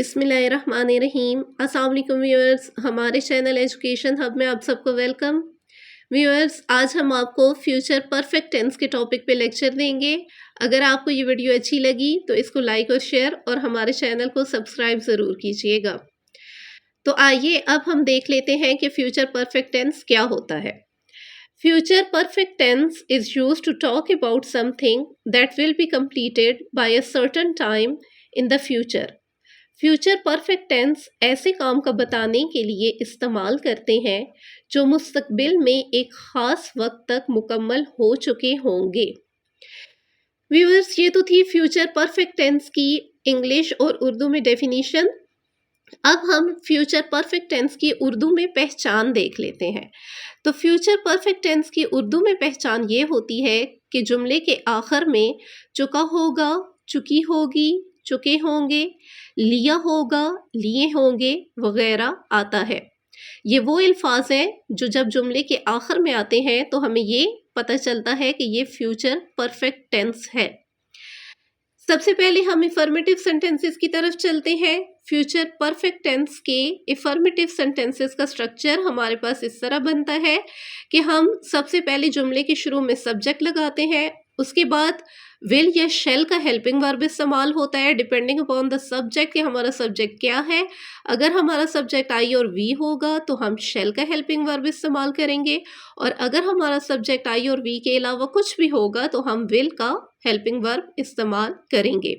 बिस्मिल्लाहिर्रहमानिर्रहीम। अस्सलाम वालेकुम व्यूअर्स, हमारे चैनल एजुकेशन हब में आप सबको वेलकम। व्यूअर्स, आज हम आपको फ्यूचर परफेक्ट टेंस के टॉपिक पे लेक्चर देंगे। अगर आपको ये वीडियो अच्छी लगी तो इसको लाइक और शेयर और हमारे चैनल को सब्सक्राइब ज़रूर कीजिएगा। तो आइए अब हम देख लेते हैं कि फ्यूचर परफेक्ट टेंस क्या होता है। Future perfect tense is used to talk about something that will be completed by a certain time in the future. Future perfect tense ऐसे काम का बताने के लिए इस्तेमाल करते हैं जो मुस्तकबिल में एक ख़ास वक्त तक मुकम्मल हो चुके होंगे। व्यूअर्स, ये तो थी फ्यूचर परफेक्ट टेंस की इंग्लिश और उर्दू में डेफिनीशन। अब हम फ्यूचर परफेक्ट टेंस की उर्दू में पहचान देख लेते हैं। तो फ्यूचर परफेक्ट टेंस की उर्दू में पहचान ये होती है कि जुमले के आखिर में चुका होगा, चुकी होगी, चुके होंगे, लिया होगा, लिए होंगे वगैरह आता है। ये वो अल्फाज हैं जो जब जुमले के आखिर में आते हैं तो हमें ये पता चलता है कि ये फ्यूचर परफेक्ट टेंस है। सबसे पहले हम इफर्मेटिव सेंटेंसेस की तरफ चलते हैं। फ्यूचर परफेक्ट टेंस के इफर्मेटिव सेंटेंसेस का स्ट्रक्चर हमारे पास इस तरह बनता है कि हम सबसे पहले जुमले के शुरू में सब्जेक्ट लगाते हैं, उसके बाद विल या शेल का हेल्पिंग वर्ब इस्तेमाल होता है डिपेंडिंग अपॉन द सब्जेक्ट कि हमारा सब्जेक्ट क्या है। अगर हमारा सब्जेक्ट आई और वी होगा तो हम शेल का हेल्पिंग वर्ब इस्तेमाल करेंगे, और अगर हमारा सब्जेक्ट आई और वी के अलावा कुछ भी होगा तो हम विल का हेल्पिंग वर्ब इस्तेमाल करेंगे।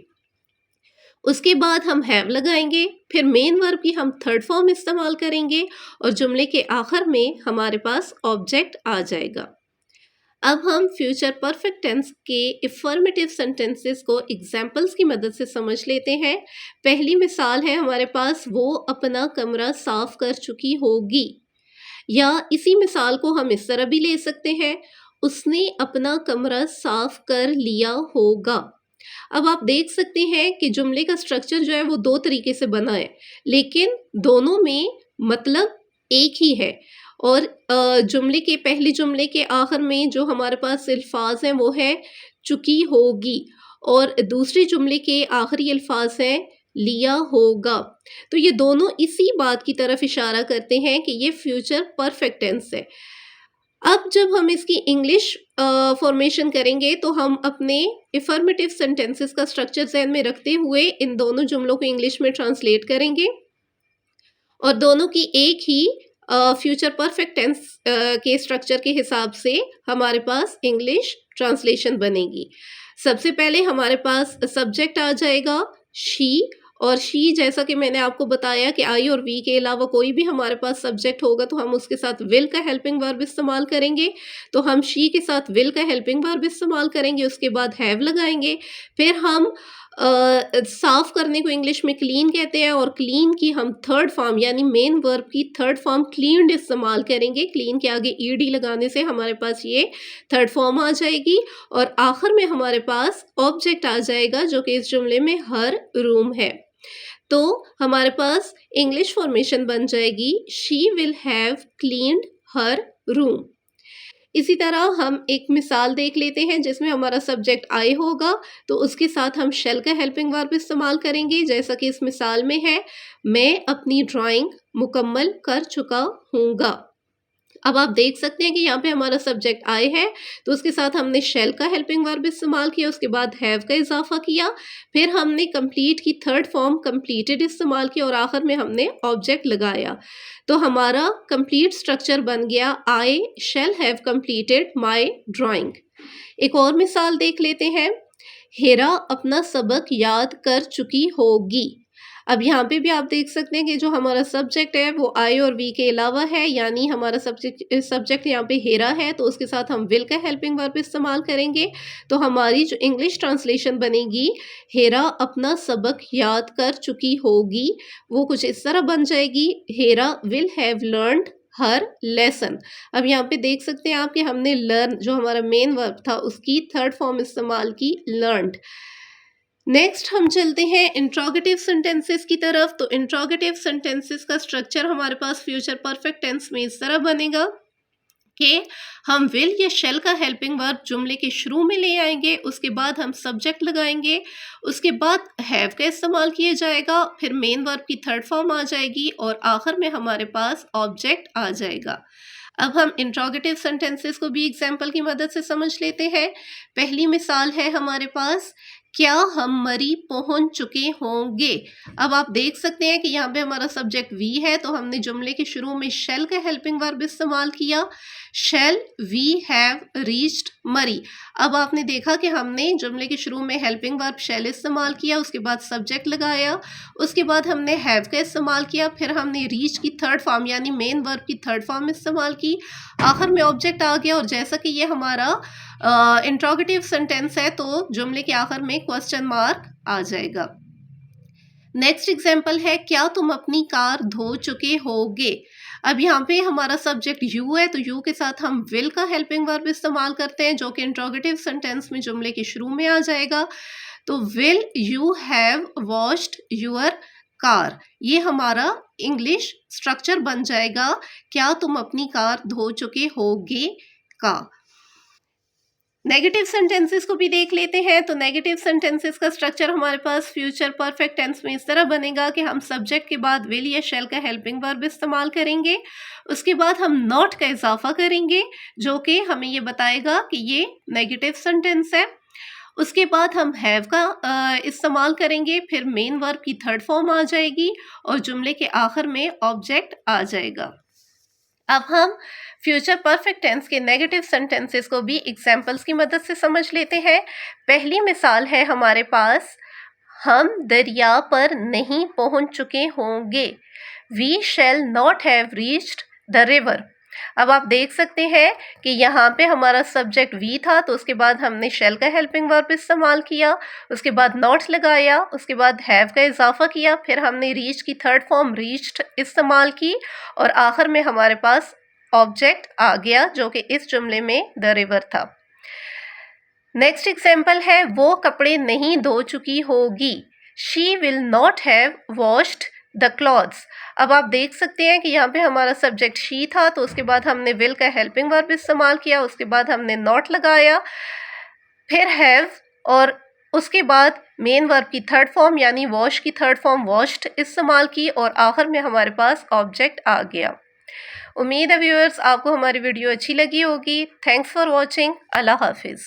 उसके बाद हम हैव लगाएंगे, फिर मेन वर्ब की हम थर्ड फॉर्म इस्तेमाल करेंगे और जुमले के आखिर में हमारे पास ऑब्जेक्ट आ जाएगा। अब हम फ्यूचर परफेक्ट टेंस के इफर्मेटिव सेंटेंसेस को एग्जाम्पल्स की मदद से समझ लेते हैं। पहली मिसाल है हमारे पास, वो अपना कमरा साफ कर चुकी होगी, या इसी मिसाल को हम इस तरह भी ले सकते हैं, उसने अपना कमरा साफ कर लिया होगा। अब आप देख सकते हैं कि जुमले का स्ट्रक्चर जो है वो दो तरीके से बना है, लेकिन दोनों में मतलब एक ही है। और जुमले के पहले जुमले के आखिर में जो हमारे पास अल्फाज हैं वो है चुकी होगी, और दूसरे जुमले के आखिरी अल्फाज हैं लिया होगा। तो ये दोनों इसी बात की तरफ इशारा करते हैं कि ये फ्यूचर परफेक्ट टेंस है। अब जब हम इसकी इंग्लिश फॉर्मेशन करेंगे तो हम अपने इफर्मेटिव सेंटेंसेस का स्ट्रक्चर ज़हन में रखते हुए इन दोनों जुमलों को इंग्लिश में ट्रांसलेट करेंगे, और दोनों की एक ही फ्यूचर परफेक्ट टेंस के स्ट्रक्चर के हिसाब से हमारे पास इंग्लिश ट्रांसलेशन बनेगी। सबसे पहले हमारे पास सब्जेक्ट आ जाएगा शी, और शी जैसा कि मैंने आपको बताया कि आई और वी के अलावा कोई भी हमारे पास सब्जेक्ट होगा तो हम उसके साथ विल का हेल्पिंग वर्ब इस्तेमाल करेंगे। तो हम शी के साथ विल का हेल्पिंग वर्ब इस्तेमाल करेंगे, उसके बाद हैव लगाएंगे। फिर हम साफ करने को इंग्लिश में क्लीन कहते हैं, और क्लीन की हम थर्ड फॉर्म यानी मेन वर्ब की थर्ड फॉर्म क्लीन्ड इस्तेमाल करेंगे। क्लीन के आगे ईडी लगाने से हमारे पास ये थर्ड फॉर्म आ जाएगी, और आखिर में हमारे पास ऑब्जेक्ट आ जाएगा जो कि इस जुमले में हर रूम है। तो हमारे पास इंग्लिश फॉर्मेशन बन जाएगी she will have cleaned her room. इसी तरह हम एक मिसाल देख लेते हैं जिसमें हमारा सब्जेक्ट आई होगा, तो उसके साथ हम शेल का हेल्पिंग वर्ब इस्तेमाल करेंगे, जैसा कि इस मिसाल में है, मैं अपनी ड्राइंग मुकम्मल कर चुका हूँगा। अब आप देख सकते हैं कि यहाँ पे हमारा सब्जेक्ट आई है, तो उसके साथ हमने शेल का हेल्पिंग वर्ब इस्तेमाल किया, उसके बाद हैव का इजाफा किया, फिर हमने कंप्लीट की थर्ड फॉर्म कंप्लीटेड इस्तेमाल की, और आखिर में हमने ऑब्जेक्ट लगाया। तो हमारा कंप्लीट स्ट्रक्चर बन गया I shall have completed my drawing. एक और मिसाल देख लेते हैं, हेरा अपना सबक याद कर चुकी होगी। अब यहाँ पे भी आप देख सकते हैं कि जो हमारा सब्जेक्ट है वो आई और वी के अलावा है, यानी हमारा सब्जेक्ट यहाँ पे हेरा है, तो उसके साथ हम विल का हेल्पिंग वर्ब इस्तेमाल करेंगे। तो हमारी जो इंग्लिश ट्रांसलेशन बनेगी, हेरा अपना सबक याद कर चुकी होगी, वो कुछ इस तरह बन जाएगी, Hera will have learned her lesson. अब यहाँ पे देख सकते हैं आप कि हमने लर्न जो हमारा मेन वर्ब था उसकी थर्ड फॉर्म इस्तेमाल की, लर्नड। नेक्स्ट हम चलते हैं इंट्रोगेटिव सेंटेंसेस की तरफ। तो इंट्रोगेटिव सेंटेंसेस का स्ट्रक्चर हमारे पास फ्यूचर परफेक्ट टेंस में इस तरह बनेगा कि हम विल या शेल का हेल्पिंग वर्ब जुमले के शुरू में ले आएंगे, उसके बाद हम सब्जेक्ट लगाएंगे, उसके बाद हैव का इस्तेमाल किया जाएगा, फिर मेन वर्ब की थर्ड फॉर्म आ जाएगी और आखिर में हमारे पास ऑब्जेक्ट आ जाएगा। अब हम इंट्रोगेटिव सेंटेंसेस को भी एग्जाम्पल की मदद से समझ लेते हैं। पहली मिसाल है हमारे पास, क्या हम मरी पहुंच चुके होंगे। अब आप देख सकते हैं कि यहाँ पे हमारा सब्जेक्ट वी है, तो हमने जुमले के शुरू में शेल का हेल्पिंग वर्ब इस्तेमाल किया, शेल वी हैव रीच्ड मरी। अब आपने देखा कि हमने जुमले के शुरू में हेल्पिंग वर्ब शेल इस्तेमाल किया, उसके बाद सब्जेक्ट लगाया, उसके बाद हमने हैव का इस्तेमाल किया, फिर हमने रीच की थर्ड फॉर्म यानी मेन वर्ब की थर्ड फॉर्म इस्तेमाल की, आखिर में ऑब्जेक्ट आ गया। और जैसा कि ये हमारा इंट्रोगेटिव सेंटेंस है, तो जुमले के आखिर में क्वेश्चन मार्क आ जाएगा। नेक्स्ट एग्जाम्पल है, क्या तुम अपनी कार धो चुके होगे। अब यहाँ पे हमारा सब्जेक्ट यू है, तो यू के साथ हम विल का हेल्पिंग वर्ब इस्तेमाल करते हैं, जो कि इंट्रोगेटिव सेंटेंस में जुमले के शुरू में आ जाएगा। तो will you have washed your car, ये हमारा इंग्लिश स्ट्रक्चर बन जाएगा, क्या तुम अपनी कार धो चुके होगे का। नेगेटिव सेंटेंसेस को भी देख लेते हैं। तो नेगेटिव सेंटेंसेस का स्ट्रक्चर हमारे पास फ्यूचर परफेक्ट टेंस में इस तरह बनेगा कि हम सब्जेक्ट के बाद विल या शेल का हेल्पिंग वर्ब इस्तेमाल करेंगे, उसके बाद हम नॉट का इजाफा करेंगे, जो कि हमें ये बताएगा कि ये नेगेटिव सेंटेंस है। उसके बाद हम हैव का इस्तेमाल करेंगे, फिर मेन वर्ब की थर्ड फॉर्म आ जाएगी और जुमले के आखिर में ऑब्जेक्ट आ जाएगा। अब हम फ्यूचर परफेक्ट टेंस के नेगेटिव सेंटेंसेस को भी एग्जाम्पल्स की मदद से समझ लेते हैं। पहली मिसाल है हमारे पास, हम दरिया पर नहीं पहुंच चुके होंगे। We shall not have reached the river. अब आप देख सकते हैं कि यहाँ पे हमारा सब्जेक्ट वी था, तो उसके बाद हमने शेल का हेल्पिंग वर्ब इस्तेमाल किया, उसके बाद नॉट लगाया, उसके बाद हैव का इजाफा किया, फिर हमने रीच की थर्ड फॉर्म रीच्ड इस्तेमाल की और आखिर में हमारे पास ऑब्जेक्ट आ गया, जो कि इस जुमले में द रिवर था। नेक्स्ट एग्जाम्पल है, वो कपड़े नहीं धो चुकी होगी। She will not have washed the clothes. अब आप देख सकते हैं कि यहाँ पे हमारा सब्जेक्ट शी था, तो उसके बाद हमने विल का हेल्पिंग वर्ब इस्तेमाल किया, उसके बाद हमने नॉट लगाया, फिर हैव और उसके बाद मेन वर्ब की थर्ड फॉर्म यानी वॉश की थर्ड फॉर्म वॉश्ड इस्तेमाल की और आखिर में हमारे पास ऑब्जेक्ट आ गया। उम्मीद है व्यूअर्स आपको हमारी वीडियो अच्छी लगी होगी। Thanks for watching. अल्लाह हाफिज़।